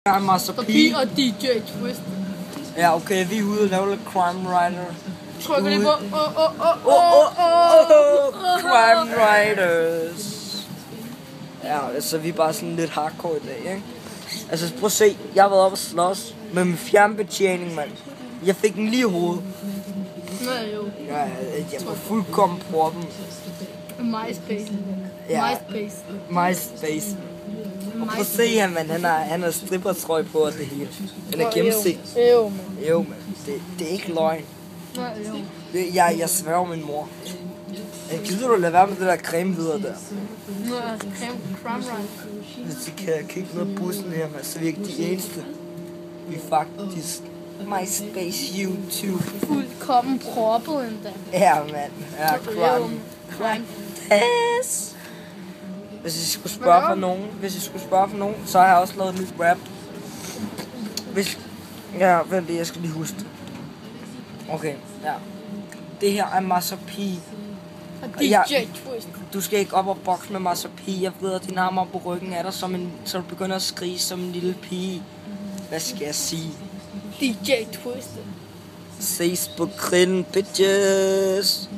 Jeg er Master P og DJ Twist. Ja, okay, vi er ude og lave lidt Crime Writer. Trykker lige på. Crime Writers. Ja, altså vi er bare sådan lidt hardcore i dag, ikke? Altså prøv at se, jeg har været oppe og slås med min fjernbetjening, mand. Jeg fik den lige i hovedet. Nej, jo. Ja, jeg var fuldkommen proppen. MySpace. Ja. MySpace. Og prøv at se ham, mand. Han har strippertrøje på og det hele. Han er gennemset. Jo, mand. Jo, mand. Det er ikke løgn. Nej, jo. Jeg sværger min mor. Gider du lade være med det der creme videre der? Nej, creme run. Hvis I kan kigge ned på bussen her, man, så er vi ikke de eneste. Vi er faktisk MySpace YouTube. Fuldkommen proppet endda. Ja, mand. Ja, crime. Yes. Hvis I skulle spørge for nogen, så har jeg også lavet et nyt rap. Ja, vent det, jeg skal lige huske det. Okay, ja. Det her er Master P. Og DJ Twist. Du skal ikke op og bokse med Master P. Jeg ved, at dine arme på ryggen er der, så du begynder at skrige som en lille pige. Hvad skal jeg sige? DJ Twist. Ses på grillen, bitches.